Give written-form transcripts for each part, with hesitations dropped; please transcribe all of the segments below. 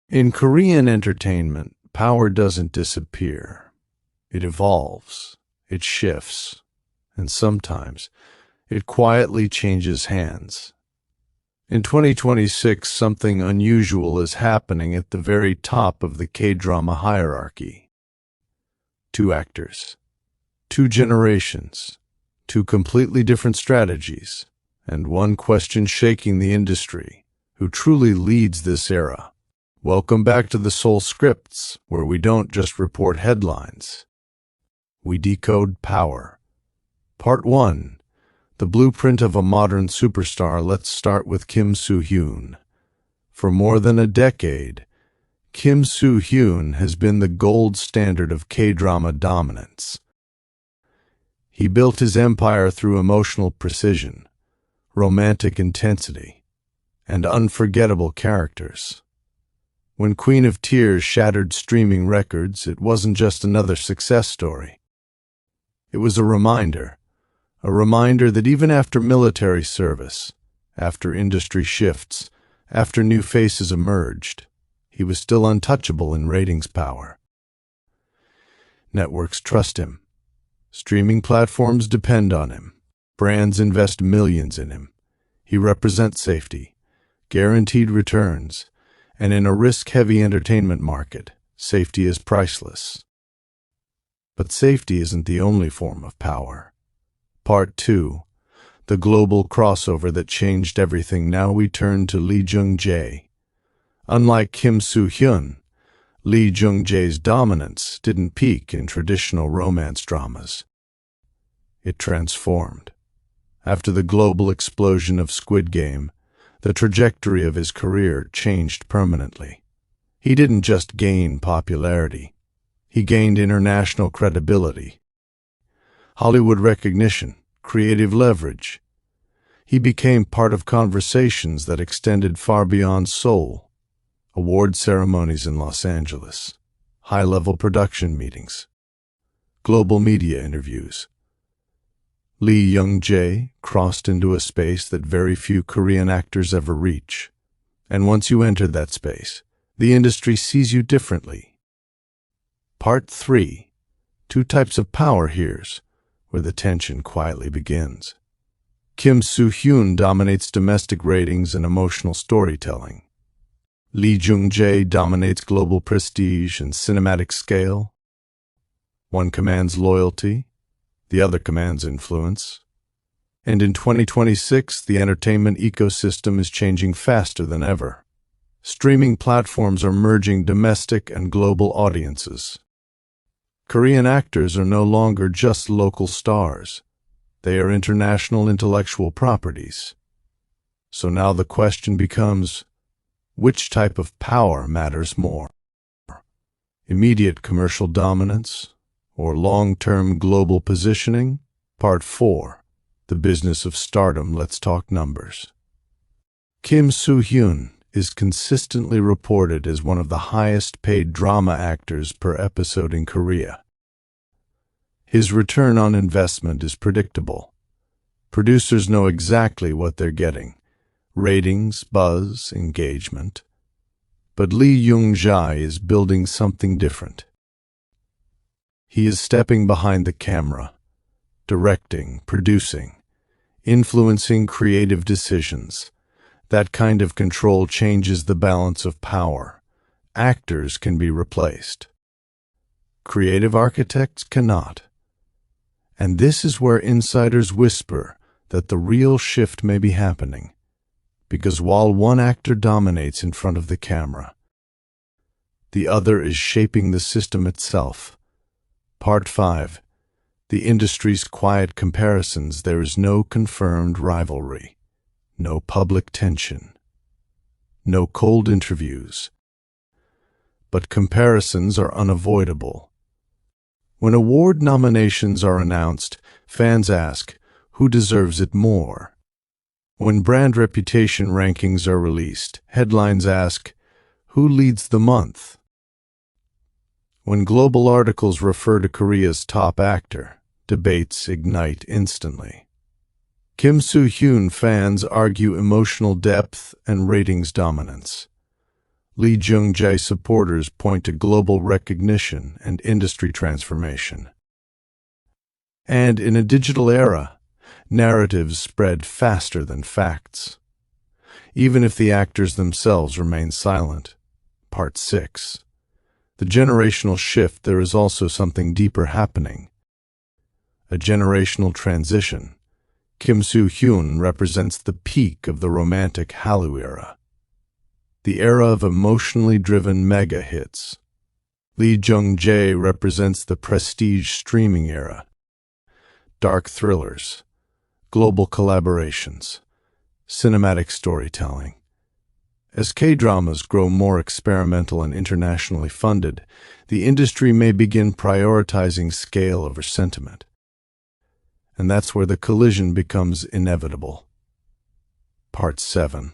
In Korean entertainment, power doesn't disappear. It evolves, it shifts, and sometimes it quietly changes hands. In 2026, something unusual is happening at the very top of the K-drama hierarchy. Two actors, two generations, two completely different strategies, and one question shaking the industry: who truly leads this era? Welcome back to the Soul Scripts, where we don't just report headlines. We decode power. Part 1. The blueprint of a modern superstar. Let's start with Kim Soo-hyun. For more than a decade, Kim Soo-hyun has been the gold standard of K-drama dominance. He built his empire through emotional precision, romantic intensity, and unforgettable characters. When Queen of Tears shattered streaming records, it wasn't just another success story. It was a reminder that even after military service, after industry shifts, after new faces emerged, he was still untouchable in ratings power. Networks trust him. Streaming platforms depend on him. Brands invest millions in him. He represents safety, guaranteed returns, and in a risk-heavy entertainment market, safety is priceless. But safety isn't the only form of power. Part 2. The global crossover that changed everything. Now we turn to Lee Jung-jae. Unlike Kim Soo-hyun, Lee Jung-jae's dominance didn't peak in traditional romance dramas. It transformed. After the global explosion of Squid Game, the trajectory of his career changed permanently. He didn't just gain popularity. He gained international credibility, Hollywood recognition, creative leverage. He became part of conversations that extended far beyond Seoul. Award ceremonies in Los Angeles, high-level production meetings, global media interviews. Lee Jung-jae crossed into a space that very few Korean actors ever reach. And once you enter that space, the industry sees you differently. Part 3. Two types of power. Here's where the tension quietly begins. Kim Soo-hyun dominates domestic ratings and emotional storytelling. Lee Jung-jae dominates global prestige and cinematic scale. One commands loyalty, the other commands influence. And in 2026, the entertainment ecosystem is changing faster than ever. Streaming platforms are merging domestic and global audiences. Korean actors are no longer just local stars. They are international intellectual properties. So now the question becomes, which type of power matters more? Immediate commercial dominance or long-term global positioning? Part 4. The business of stardom. Let's talk numbers. Kim Soo-hyun is consistently reported as one of the highest-paid drama actors per episode in Korea. His return on investment is predictable. Producers know exactly what they're getting: ratings, buzz, engagement. But Lee Jung-jae is building something different. He is stepping behind the camera, directing, producing, influencing creative decisions. That kind of control changes the balance of power. Actors can be replaced. Creative architects cannot. And this is where insiders whisper that the real shift may be happening. Because while one actor dominates in front of the camera, the other is shaping the system itself. Part 5. The industry's quiet comparisons. There is no confirmed rivalry, no public tension, no cold interviews. But comparisons are unavoidable. When award nominations are announced, fans ask, who deserves it more? When brand reputation rankings are released, headlines ask, who leads the month? When global articles refer to Korea's top actor, debates ignite instantly. Kim Soo-hyun fans argue emotional depth and ratings dominance, Lee Jung-jae supporters point to global recognition and industry transformation. And in a digital era, narratives spread faster than facts, even if the actors themselves remain silent. Part 6. The generational shift. There is also something deeper happening. A generational transition. Kim Soo-hyun represents the peak of the romantic Hallyu era, the era of emotionally driven mega hits. Lee Jung-jae represents the prestige streaming era, dark thrillers, global collaborations, cinematic storytelling. As K-dramas grow more experimental and internationally funded, the industry may begin prioritizing scale over sentiment. And that's where the collision becomes inevitable. Part 7.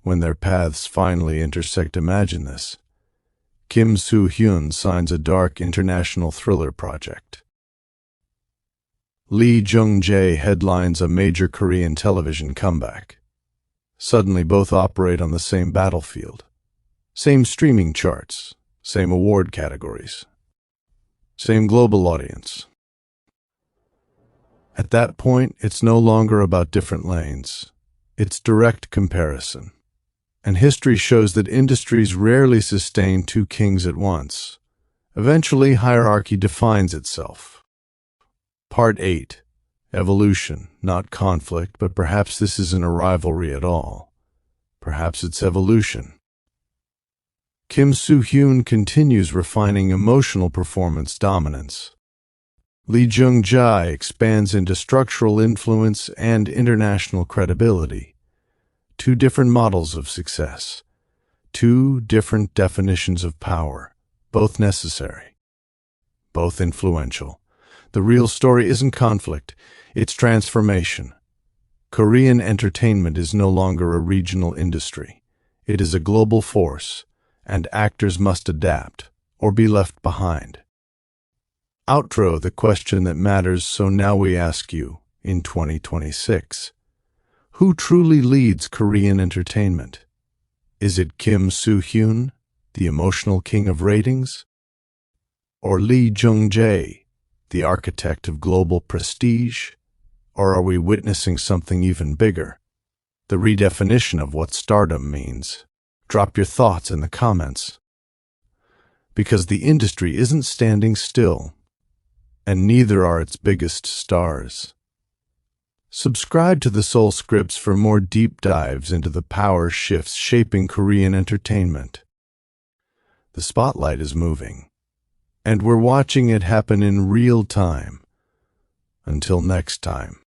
When their paths finally intersect. Imagine this. Kim Soo-hyun signs a dark international thriller project. Lee Jung-jae headlines a major Korean television comeback. Suddenly both operate on the same battlefield. Same streaming charts, same award categories, same global audience. At that point, it's no longer about different lanes. It's direct comparison. And history shows that industries rarely sustain two kings at once. Eventually, hierarchy defines itself. Part 8. Evolution, not conflict, but perhaps this isn't a rivalry at all. Perhaps it's evolution. Kim Soo-hyun continues refining emotional performance dominance. Lee Jung-jae expands into structural influence and international credibility. Two different models of success. Two different definitions of power. Both necessary. Both influential. The real story isn't conflict, it's transformation. Korean entertainment is no longer a regional industry. It is a global force, and actors must adapt or be left behind. Outro, the question that matters. So now we ask you, in 2026, who truly leads Korean entertainment? Is it Kim Soo-hyun, the emotional king of ratings? Or Lee Jung-jae, the architect of global prestige? Or are we witnessing something even bigger? The redefinition of what stardom means. Drop your thoughts in the comments. Because the industry isn't standing still, and neither are its biggest stars. Subscribe to the Soul Scripts for more deep dives into the power shifts shaping Korean entertainment. The spotlight is moving, and we're watching it happen in real time. Until next time.